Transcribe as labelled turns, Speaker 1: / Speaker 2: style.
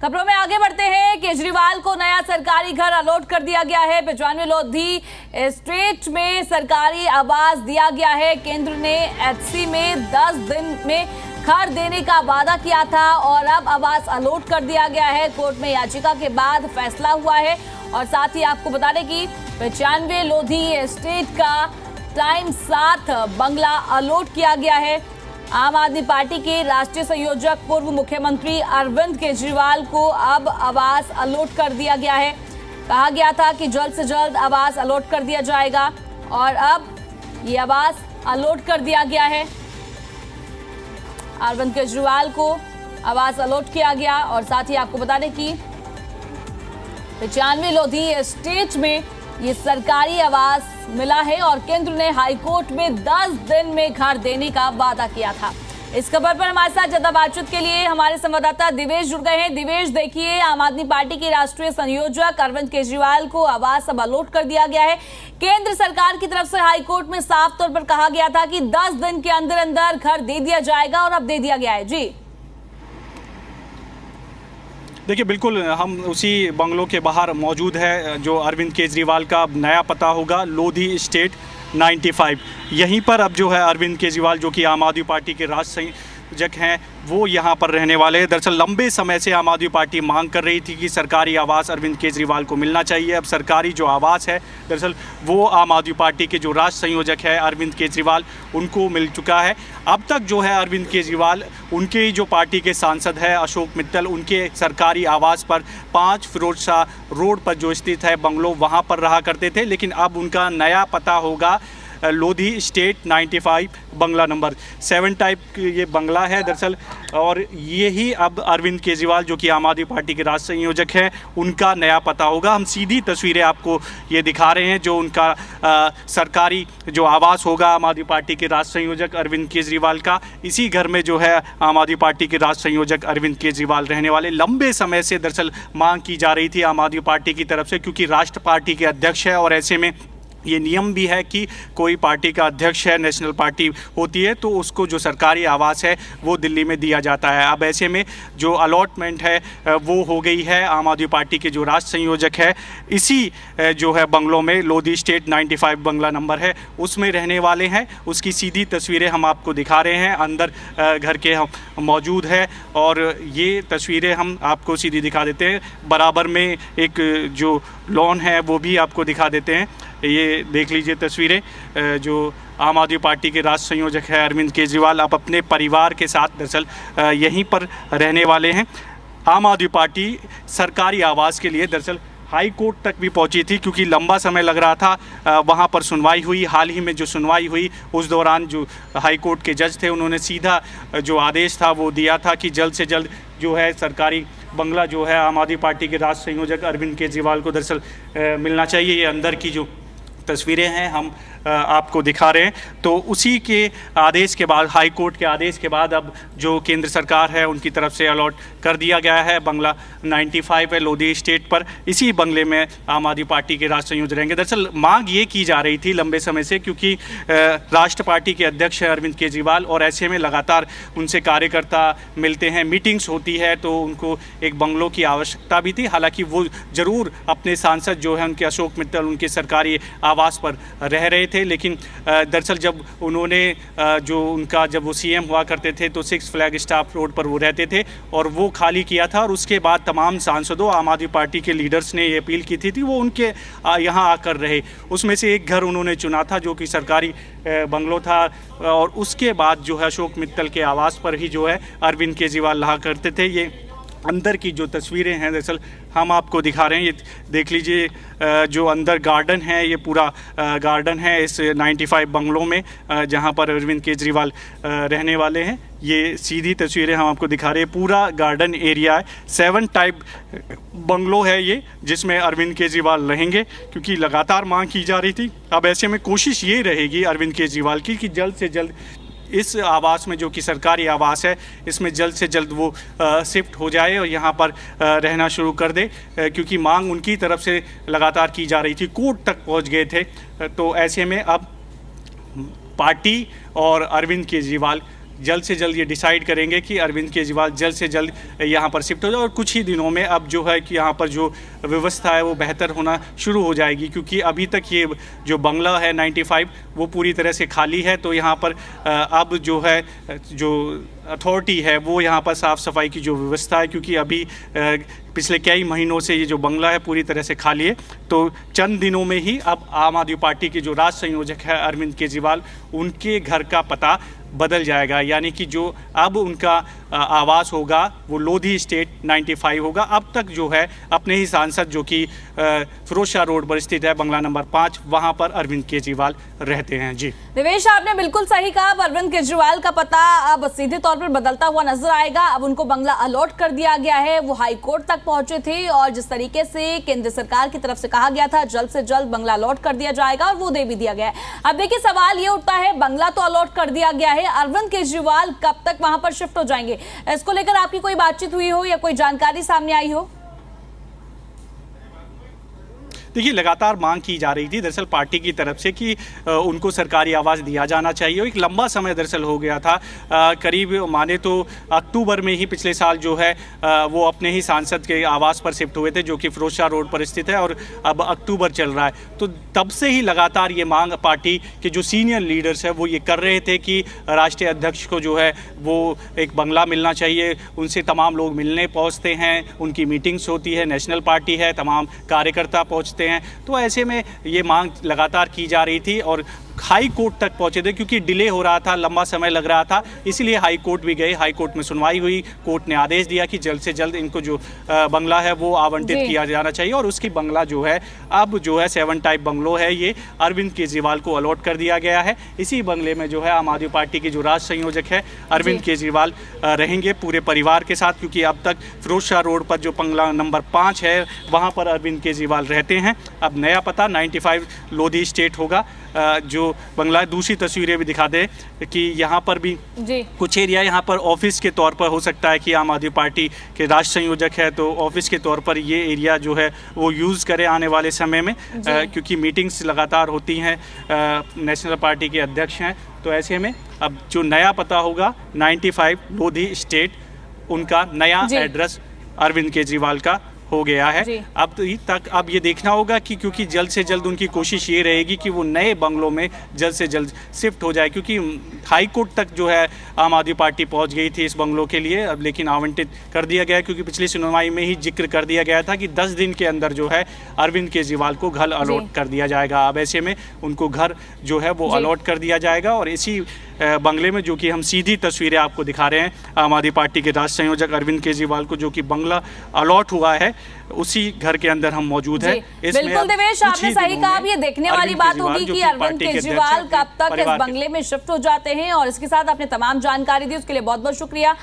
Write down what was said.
Speaker 1: खबरों में आगे बढ़ते हैं। केजरीवाल को नया सरकारी घर अलॉट कर दिया गया है। 95 लोधी स्ट्रीट में सरकारी आवास दिया गया है। केंद्र ने एचसी में 10 दिन में घर देने का वादा किया था और अब आवास अलॉट कर दिया गया है। कोर्ट में याचिका के बाद फैसला हुआ है। और साथ ही आपको बता दें कि 95 लोधी स्ट्रीट का टाइम 7 बंगला अलॉट किया गया है। आम आदमी पार्टी के राष्ट्रीय संयोजक पूर्व मुख्यमंत्री अरविंद केजरीवाल को अब आवास अलॉट कर दिया गया है। कहा गया था कि जल्द से जल्द आवास अलॉट कर दिया जाएगा और अब ये आवास अलॉट कर दिया गया है। अरविंद केजरीवाल को आवास अलॉट किया गया और साथ ही आपको बता दें कि 95 लोधी स्टेट में ये सरकारी आवास मिला है और केंद्र ने हाईकोर्ट में 10 दिन में घर देने का वादा किया था। इस खबर पर हमारे साथ ज्यादा बातचीत के लिए हमारे संवाददाता दिवेश जुड़ गए हैं। दिवेश, देखिए, आम आदमी पार्टी के राष्ट्रीय संयोजक अरविंद केजरीवाल को आवास अब अलॉट कर दिया गया है। केंद्र सरकार की तरफ से हाईकोर्ट में साफ तौर पर कहा गया था कि 10 दिन के अंदर अंदर घर दे दिया जाएगा और अब दे दिया गया है। जी
Speaker 2: देखिए, बिल्कुल हम उसी बंगलों के बाहर मौजूद है जो अरविंद केजरीवाल का नया पता होगा, लोधी स्टेट 95। यहीं पर अब जो है अरविंद केजरीवाल, जो कि आम आदमी पार्टी के राष्ट्रीय संयोजक हैं, वो यहाँ पर रहने वाले हैं। दरअसल लंबे समय से आम आदमी पार्टी मांग कर रही थी कि सरकारी आवास अरविंद केजरीवाल को मिलना चाहिए। अब सरकारी जो आवास है, दरअसल वो आम आदमी पार्टी के जो राष्ट्र संयोजक है अरविंद केजरीवाल, उनको मिल चुका है। अब तक जो है अरविंद केजरीवाल, उनके जो पार्टी के सांसद है अशोक मित्तल, उनके सरकारी आवास पर 5 फिरोज शाह रोड पर जो स्थित है बंगलो, वहाँ पर रहा करते थे। लेकिन अब उनका नया पता होगा लोधी स्टेट 95 बंगला नंबर 7 टाइप ये बंगला है दरअसल। और यही अब अरविंद केजरीवाल, जो कि आम आदमी पार्टी के राष्ट्रीय संयोजक हैं, उनका नया पता होगा। हम सीधी तस्वीरें आपको ये दिखा रहे हैं जो उनका सरकारी जो आवास होगा आम आदमी पार्टी के राष्ट्रीय संयोजक अरविंद केजरीवाल का। इसी घर में जो है आम आदमी पार्टी के राष्ट्रीय संयोजक अरविंद केजरीवाल रहने वाले। लंबे समय से दरअसल मांग की जा रही थी आम आदमी पार्टी की तरफ से, क्योंकि राष्ट्र पार्टी के अध्यक्ष है और ऐसे में ये नियम भी है कि कोई पार्टी का अध्यक्ष है, नेशनल पार्टी होती है, तो उसको जो सरकारी आवास है वो दिल्ली में दिया जाता है। अब ऐसे में जो अलॉटमेंट है वो हो गई है। आम आदमी पार्टी के जो राष्ट्र संयोजक है इसी जो है बंगलों में, लोधी स्टेट 95 बंगला नंबर है, उसमें रहने वाले हैं। उसकी सीधी तस्वीरें हम आपको दिखा रहे हैं। अंदर घर के हम मौजूद है और ये तस्वीरें हम आपको सीधी दिखा देते हैं। बराबर में एक जो लॉन है वो भी आपको दिखा देते हैं। ये देख लीजिए तस्वीरें। जो आम आदमी पार्टी के राष्ट्र संयोजक है अरविंद केजरीवाल, अब अपने परिवार के साथ दरअसल यहीं पर रहने वाले हैं। आम आदमी पार्टी सरकारी आवास के लिए दरअसल हाई कोर्ट तक भी पहुंची थी, क्योंकि लंबा समय लग रहा था। वहां पर सुनवाई हुई, हाल ही में जो सुनवाई हुई उस दौरान जो हाई कोर्ट के जज थे, उन्होंने सीधा जो आदेश था वो दिया था कि जल्द से जल्द जो है सरकारी बंगला जो है आम आदमी पार्टी के राष्ट्र संयोजक अरविंद केजरीवाल को दरअसल मिलना चाहिए। ये अंदर की जो तस्वीरें हैं हम आपको दिखा रहे हैं। तो उसी के आदेश के बाद, हाई कोर्ट के आदेश के बाद, अब जो केंद्र सरकार है उनकी तरफ से अलॉट कर दिया गया है बंगला 95 है लोधी स्टेट पर। इसी बंगले में आम आदमी पार्टी के राष्ट्र संयोजक रहेंगे। दरअसल मांग ये की जा रही थी लंबे समय से, क्योंकि राष्ट्र पार्टी के अध्यक्ष हैं अरविंद केजरीवाल और ऐसे में लगातार उनसे कार्यकर्ता मिलते हैं, मीटिंग्स होती है, तो उनको एक बंगलों की आवश्यकता भी थी। हालांकि वो ज़रूर अपने सांसद जो है उनके अशोक मित्तल, उनके सरकारी आवास पर रह रहे थे। लेकिन दरअसल जब उन्होंने जो उनका जब वो सीएम हुआ करते थे तो 6 फ्लैग स्टाफ रोड पर वो रहते थे और वो खाली किया था। और उसके बाद तमाम सांसदों, आम आदमी पार्टी के लीडर्स ने ये अपील की थी वो उनके यहाँ आकर रहे। उसमें से एक घर उन्होंने चुना था जो कि सरकारी बंगलो था। और उसके बाद जो है अशोक मित्तल के आवास पर ही जो है अरविंद केजरीवाल रहा करते थे। ये अंदर की जो तस्वीरें हैं दरअसल हम आपको दिखा रहे हैं। ये देख लीजिए, जो अंदर गार्डन है, ये पूरा गार्डन है इस 95 बंगलों में जहां पर अरविंद केजरीवाल रहने वाले हैं। ये सीधी तस्वीरें हम आपको दिखा रहे हैं। पूरा गार्डन एरिया है। 7 टाइप बंगलो है ये, जिसमें अरविंद केजरीवाल रहेंगे, क्योंकि लगातार मांग की जा रही थी। अब ऐसे में कोशिश ये रहेगी अरविंद केजरीवाल की कि जल्द से जल्द इस आवास में, जो कि सरकारी आवास है, इसमें जल्द से जल्द वो शिफ्ट हो जाए और यहाँ पर रहना शुरू कर दे, क्योंकि मांग उनकी तरफ से लगातार की जा रही थी। कोर्ट तक पहुँच गए थे। तो ऐसे में अब पार्टी और अरविंद केजरीवाल जल्द से जल्द ये डिसाइड करेंगे कि अरविंद केजरीवाल जल्द से जल्द यहाँ पर शिफ्ट हो जाए और कुछ ही दिनों में अब जो है कि यहाँ पर जो व्यवस्था है वो बेहतर होना शुरू हो जाएगी, क्योंकि अभी तक ये जो बंगला है 95 वो पूरी तरह से खाली है। तो यहाँ पर अब जो है जो अथॉरिटी है वो यहाँ पर साफ़ सफाई की जो व्यवस्था है, क्योंकि अभी पिछले कई महीनों से ये जो बंगला है पूरी तरह से खाली है। तो चंद दिनों में ही अब आम आदमी पार्टी के जो राष्ट्र संयोजक है अरविंद केजरीवाल, उनके घर का पता बदल जाएगा, यानी कि जो अब उनका आवास होगा वो लोधी स्टेट 95 होगा। अब तक जो है अपने ही सांसद जो कि फिरोजशाह रोड पर स्थित है बंगला नंबर 5, वहां पर अरविंद केजरीवाल रहते हैं। जी
Speaker 1: देवेश, आपने बिल्कुल सही कहा। अब अरविंद केजरीवाल का पता अब सीधे तौर पर बदलता हुआ नजर आएगा। अब उनको बंगला अलॉट कर दिया गया है। वो हाई कोर्ट तक पहुंचे थे और जिस तरीके से केंद्र सरकार की तरफ से कहा गया था जल्द से जल्द बंगला अलॉट कर दिया जाएगा और वो दे भी दिया गया है। अब देखिए सवाल ये उठता है, बंगला तो अलॉट कर दिया गया है, अरविंद केजरीवाल कब तक वहां पर शिफ्ट हो जाएंगे? इसको लेकर आपकी कोई बातचीत हुई हो या कोई जानकारी सामने आई हो?
Speaker 2: देखिए, लगातार मांग की जा रही थी दरअसल पार्टी की तरफ से कि उनको सरकारी आवास दिया जाना चाहिए। एक लंबा समय दरअसल हो गया था, करीब माने तो अक्टूबर में ही पिछले साल जो है वो अपने ही सांसद के आवास पर शिफ्ट हुए थे जो कि फिरोजशाह रोड पर स्थित है, और अब अक्टूबर चल रहा है। तो तब से ही लगातार ये मांग पार्टी के जो सीनियर लीडर्स है वो ये कर रहे थे कि राष्ट्रीय अध्यक्ष को जो है वो एक बंगला मिलना चाहिए। उनसे तमाम लोग मिलने पहुँचते हैं, उनकी मीटिंग्स होती है, नेशनल पार्टी है, तमाम कार्यकर्ता पहुँचते हैं। तो ऐसे में ये मांग लगातार की जा रही थी और हाई कोर्ट तक पहुंचे थे, क्योंकि डिले हो रहा था, लंबा समय लग रहा था, इसलिए हाई कोर्ट भी गए। हाई कोर्ट में सुनवाई हुई, कोर्ट ने आदेश दिया कि जल्द से जल्द इनको जो बंगला है वो आवंटित किया जाना चाहिए और उसकी बंगला जो है अब जो है 7 टाइप बंगलो है, ये अरविंद केजरीवाल को अलॉट कर दिया गया है। इसी बंगले में जो है आम आदमी पार्टी के जो राष्ट्र संयोजक है अरविंद केजरीवाल रहेंगे पूरे परिवार के साथ, क्योंकि अब तक फिरोजशाह रोड पर जो बंगला नंबर 5 है वहाँ पर अरविंद केजरीवाल रहते हैं। अब नया पता 95 लोधी स्टेट होगा जो बंगला। दूसरी तस्वीरें भी दिखा दे कि यहाँ पर भी कुछ एरिया यहाँ पर ऑफिस के तौर पर हो सकता है कि आम आदमी पार्टी के राष्ट्र संयोजक है तो ऑफिस के तौर पर ये एरिया जो है वो यूज़ करे आने वाले समय में, क्योंकि मीटिंग्स लगातार होती हैं, नेशनल पार्टी के अध्यक्ष हैं। तो ऐसे में अब जो नया पता होगा 95 लोधी स्टेट, उनका नया एड्रेस अरविंद केजरीवाल का हो गया है। अब ये देखना होगा कि क्योंकि जल्द से जल्द उनकी कोशिश ये रहेगी कि वो नए बंगलों में जल्द से जल्द शिफ्ट हो जाए, क्योंकि हाई कोर्ट तक जो है आम आदमी पार्टी पहुंच गई थी इस बंगलों के लिए, अब लेकिन आवंटित कर दिया गया, क्योंकि पिछली सुनवाई में ही जिक्र कर दिया गया था कि 10 दिन के अंदर जो है अरविंद केजरीवाल को घर अलॉट कर दिया जाएगा। अब ऐसे में उनको घर जो है वो अलॉट कर दिया जाएगा और इसी बंगले में, जो कि हम सीधी तस्वीरें आपको दिखा रहे हैं, आम आदमी पार्टी के राष्ट्र संयोजक अरविंद केजरीवाल को जो कि बंगला अलॉट हुआ है उसी घर के अंदर हम मौजूद हैं।
Speaker 1: बिल्कुल देवेश, आपने सही कहा। अब ये देखने वाली बात होगी कि अरविंद केजरीवाल कब तक इस बंगले में शिफ्ट हो जाते हैं। और इसके साथ आपने तमाम जानकारी दी, उसके लिए बहुत बहुत शुक्रिया।